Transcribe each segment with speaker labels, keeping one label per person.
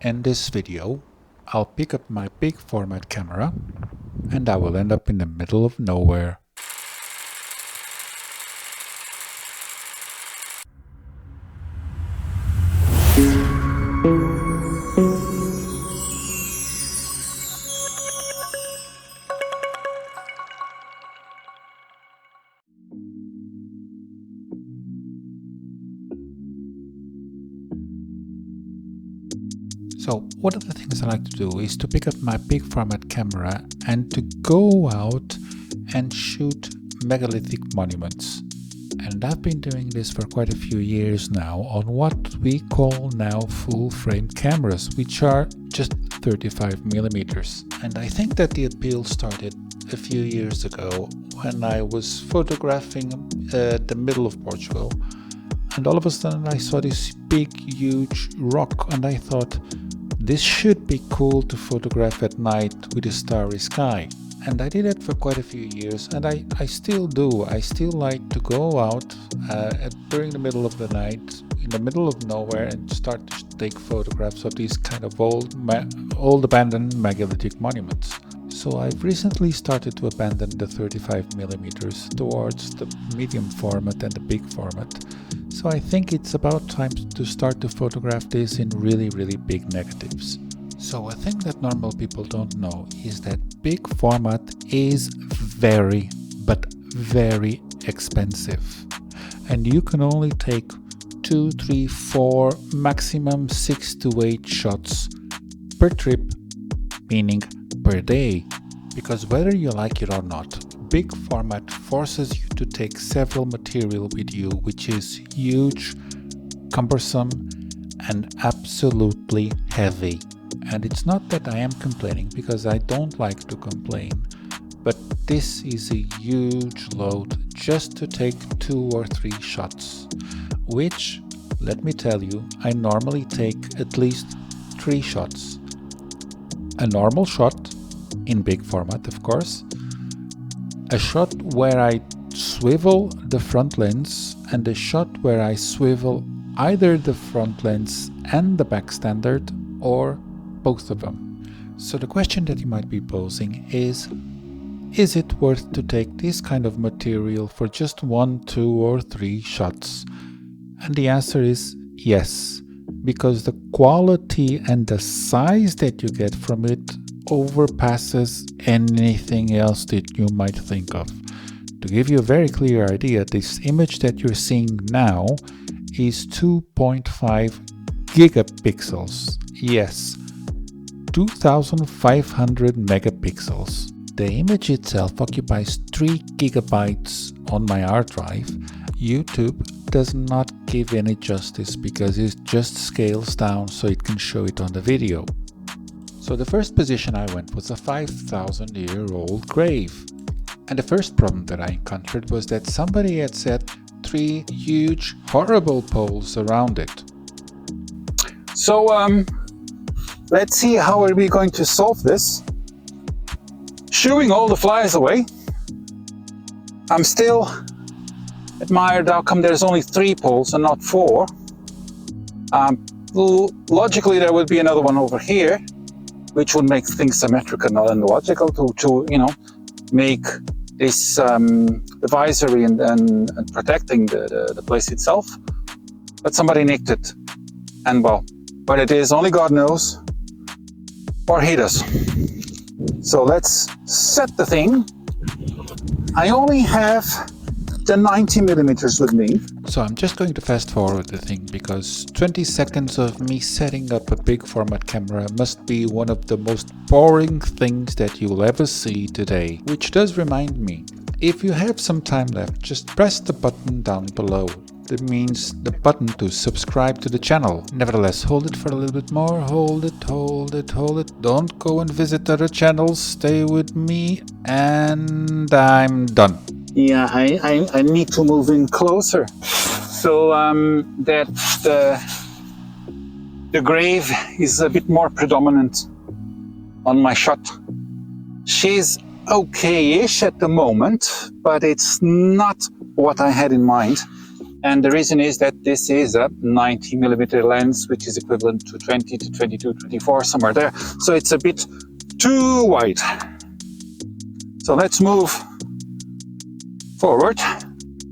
Speaker 1: In this video, I'll pick up my big format camera and I will end up in the middle of nowhere. So one of the things I like to do is to pick up my big format camera and to go out and shoot megalithic monuments. And I've been doing this for quite a few years now on what we call now full frame cameras, which are just 35mm. And I think that the appeal started a few years ago when I was photographing the middle of Portugal. And all of a sudden I saw this big, huge rock and I thought, this should be cool to photograph at night with a starry sky. And I did it for quite a few years, and I still do. I still like to go out during the middle of the night, in the middle of nowhere, and start to take photographs of these kind of old abandoned megalithic monuments. So I've recently started to abandon the 35mm towards the medium format and the big format. So I think it's about time to start to photograph this in really, really big negatives. So a thing that normal people don't know is that big format is very, but very expensive. And you can only take 2, 3, 4, maximum 6 to 8 shots per trip, meaning per day. Because whether you like it or not, big format forces you to take several material with you, which is huge, cumbersome, and absolutely heavy. And it's not that I am complaining, because I don't like to complain, but this is a huge load just to take 2 or 3 shots, which, let me tell you, I normally take at least 3 shots. A normal shot, in big format of course, a shot where I swivel the front lens, and a shot where I swivel either the front lens and the back standard, or both of them. So the question that you might be posing is it worth to take this kind of material for just 1, 2 or 3 shots? And the answer is yes, because the quality and the size that you get from it overpasses anything else that you might think of. To give you a very clear idea, this image that you're seeing now is 2.5 gigapixels. Yes, 2500 megapixels. The image itself occupies 3 gigabytes on my hard drive. YouTube does not give any justice because it just scales down so it can show it on the video. So the first position I went was a 5,000-year-old grave. And the first problem that I encountered was that somebody had set 3 huge, horrible poles around it.
Speaker 2: So, let's see how are we going to solve this. Shooing all the flies away. I'm still admired how come there's only 3 poles and not 4. Logically there would be another one over here, which would make things symmetrical and logical to make this advisory and protecting the place itself. But somebody nicked it, and well, what it is, only God knows, or he does. So let's set the thing. I only have the 90mm with me.
Speaker 1: So I'm just going to fast forward the thing, because 20 seconds of me setting up a big format camera must be one of the most boring things that you'll ever see today. Which does remind me, if you have some time left, just press the button down below. That means the button to subscribe to the channel. Nevertheless, hold it for a little bit more. Hold it. Don't go and visit other channels. Stay with me, and I'm done.
Speaker 2: Yeah, I need to move in closer so that the grave is a bit more predominant on my shot. She's okay-ish at the moment, but it's not what I had in mind. And the reason is that this is a 90mm lens, which is equivalent to 20 to 22, 24, somewhere there. So it's a bit too wide. So let's move forward.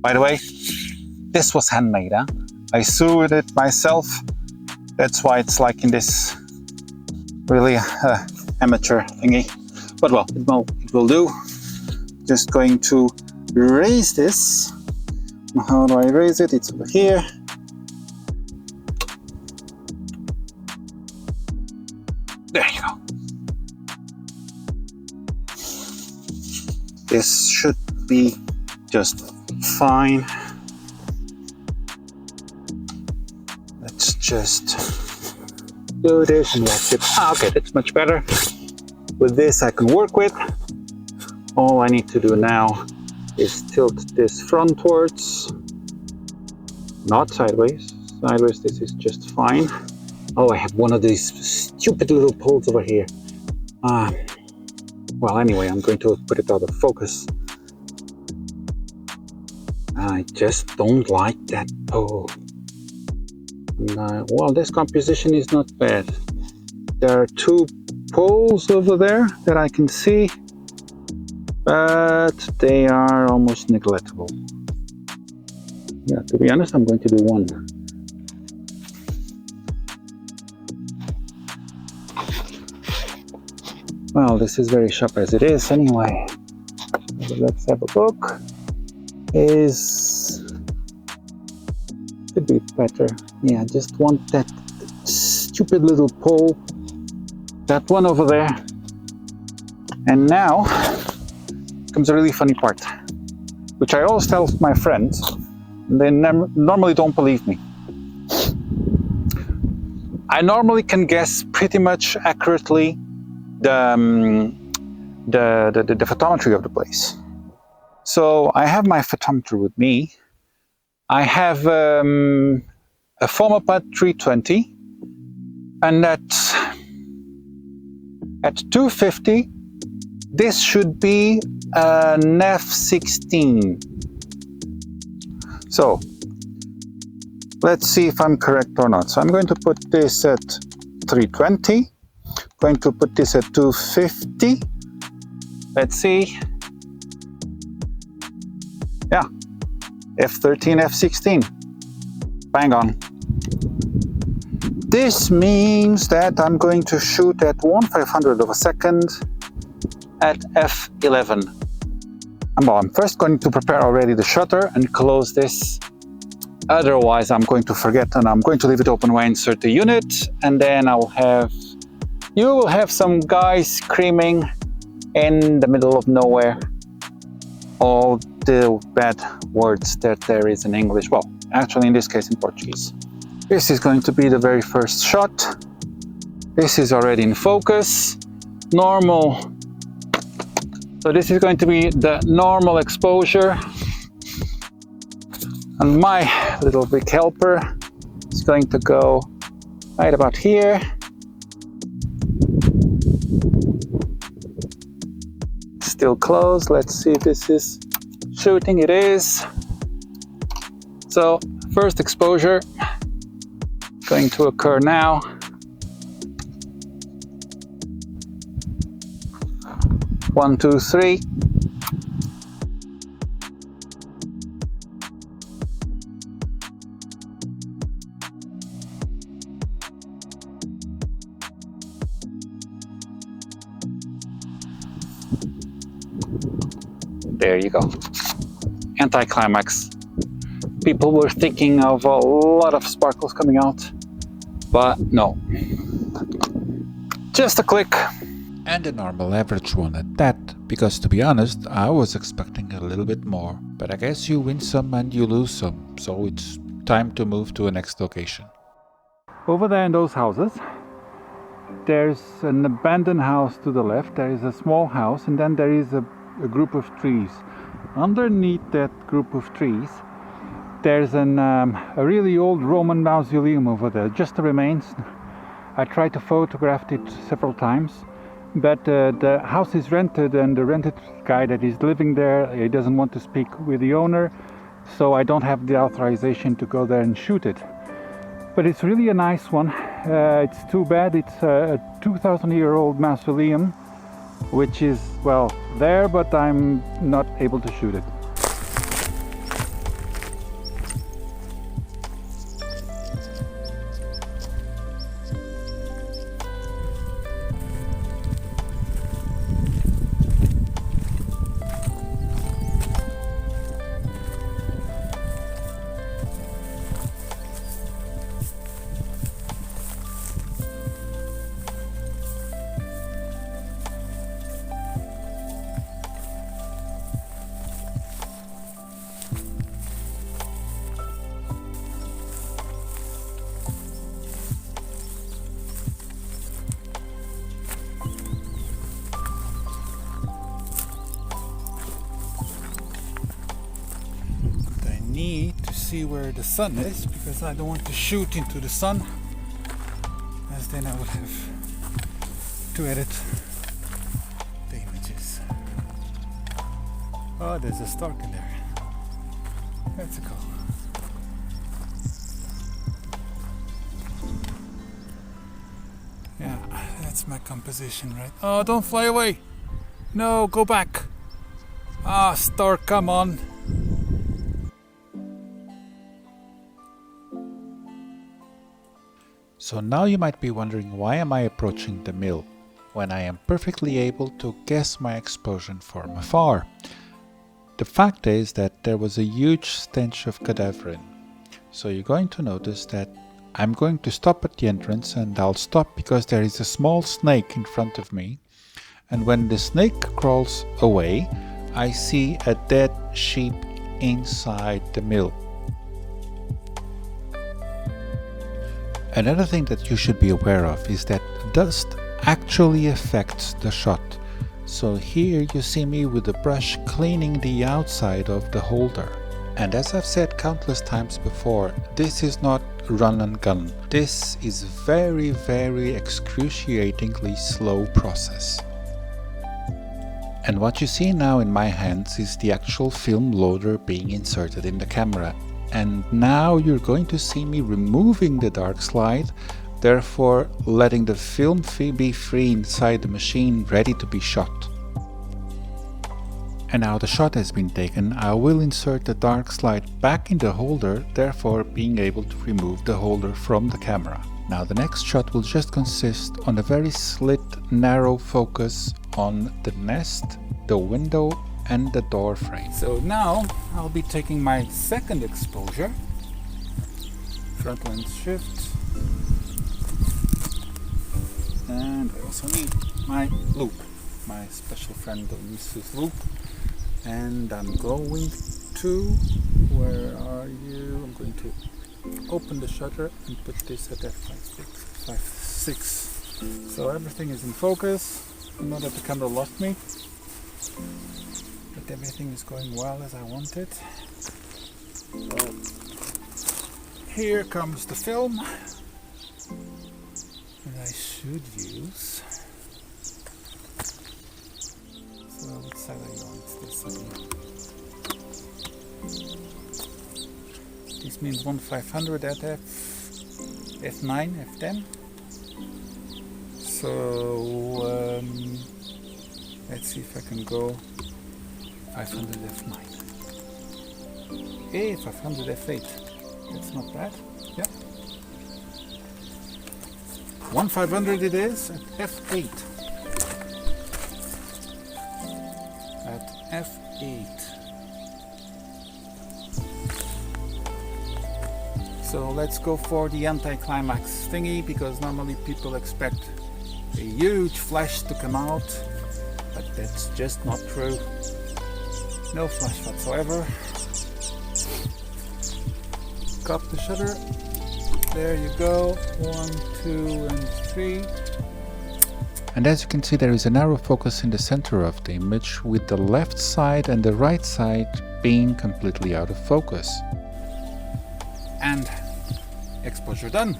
Speaker 2: By the way, this was handmade. Huh? I sewed it myself. That's why it's like in this really amateur thingy. But well, it will do. Just going to raise this. How do I raise it? It's over here. There you go. This should be just fine. Let's just do this and that's it. Okay, that's much better. With this I can work with. All I need to do now is tilt this frontwards, not sideways. Sideways, this is just fine. Oh, I have one of these stupid little poles over here. Well, anyway, I'm going to put it out of focus. I just don't like that pole. Well, this composition is not bad. There are two poles over there that I can see, but they are almost neglectable. Yeah, to be honest, I'm going to do one. Well, this is very sharp as it is anyway. So let's have a look. Could be better. Yeah, just want that stupid little pole. That one over there. And now comes a really funny part, which I always tell my friends, and they normally don't believe me. I normally can guess pretty much accurately the photometry of the place. So I have my photometer with me. I have a Fomapad 320, and at 250, this should be an F16. So let's see if I'm correct or not. So I'm going to put this at 320. Going to put this at 250. Let's see. Yeah, F13, F16. Bang on. This means that I'm going to shoot at 1/500 of a second at F11. I'm first going to prepare already the shutter and close this. Otherwise, I'm going to forget, and I'm going to leave it open when I insert the unit, and then you will have some guy screaming in the middle of nowhere all the bad words that there is in English. Well, actually in this case in Portuguese. This is going to be the very first shot. This is already in focus. Normal. So this is going to be the normal exposure. And my little big helper is going to go right about here. Still closed. Let's see if this is shooting. It is. So first exposure going to occur now. One, two, three. There you go. Anticlimax. People were thinking of a lot of sparkles coming out, but no. Just a click.
Speaker 1: And a normal average one at that, because to be honest, I was expecting a little bit more. But I guess you win some and you lose some, so it's time to move to a next location.
Speaker 3: Over there in those houses, there's an abandoned house to the left, there is a small house, and then there is a group of trees. Underneath that group of trees, there's a really old Roman mausoleum over there, just the remains. I tried to photograph it several times, but the house is rented, and the rented guy that is living there, he doesn't want to speak with the owner, so I don't have the authorization to go there and shoot it. But it's really a nice one. It's too bad it's a 2,000-year-old mausoleum, which is, well, there, but I'm not able to shoot it. Need to see where the sun is, because I don't want to shoot into the sun, as then I would have to edit the images. Oh, there's a stork in there. That's cool. Yeah, that's my composition, right? Oh, don't fly away! No, go back! Ah, stork, come on!
Speaker 1: So now you might be wondering, why am I approaching the mill when I am perfectly able to guess my exposure from afar? The fact is that there was a huge stench of cadaverine. So you're going to notice that I'm going to stop at the entrance, and I'll stop because there is a small snake in front of me. And when the snake crawls away, I see a dead sheep inside the mill. Another thing that you should be aware of is that dust actually affects the shot. So here you see me with a brush cleaning the outside of the holder. And as I've said countless times before, this is not run and gun. This is very, very excruciatingly slow process. And what you see now in my hands is the actual film loader being inserted in the camera. And now you're going to see me removing the dark slide, therefore letting the film be free inside the machine, ready to be shot. And now the shot has been taken, I will insert the dark slide back in the holder, therefore being able to remove the holder from the camera. Now the next shot will just consist on a very slit, narrow focus on the nest, the window and the door frame.
Speaker 3: So now I'll be taking my second exposure, front lens shift, and I also need my loop, my special friend Lucy's loop, and I'm going to, where are you? I'm going to open the shutter and put this at f5.6. So everything is in focus. I know that the camera lost me, but everything is going well as I want it. So here comes the film that I should use. So which side are you on? It's this side. This means 1500 at f9, f10. So let's see if I can go 500 f9. Hey, 500 f8. That's not bad. Yeah. 1500 it is at f8. At f8. So let's go for the anti-climax thingy, because normally people expect a huge flash to come out, but that's just not true. No flash whatsoever. Cop the shutter. There you go. 1, 2, and 3.
Speaker 1: And as you can see, there is a narrow focus in the center of the image, with the left side and the right side being completely out of focus.
Speaker 3: And exposure done.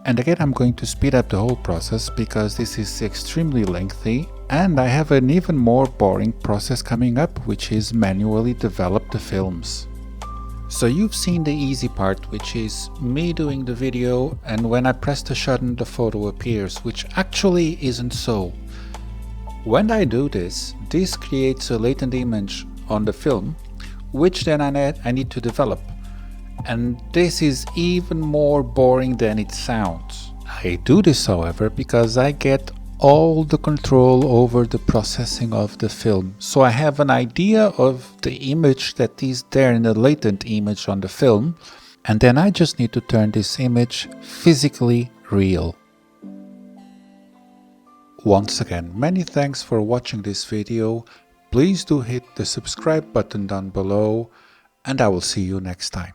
Speaker 1: And again, I'm going to speed up the whole process because this is extremely lengthy, and I have an even more boring process coming up, which is manually develop the films. So you've seen the easy part, which is me doing the video, and when I press the shutter the photo appears, which actually isn't so. When I do this, this creates a latent image on the film, which then I need to develop. And this is even more boring than it sounds. I do this, however, because I get all the control over the processing of the film. So I have an idea of the image that is there in the latent image on the film, and then I just need to turn this image physically real. Once again, many thanks for watching this video. Please do hit the subscribe button down below, and I will see you next time.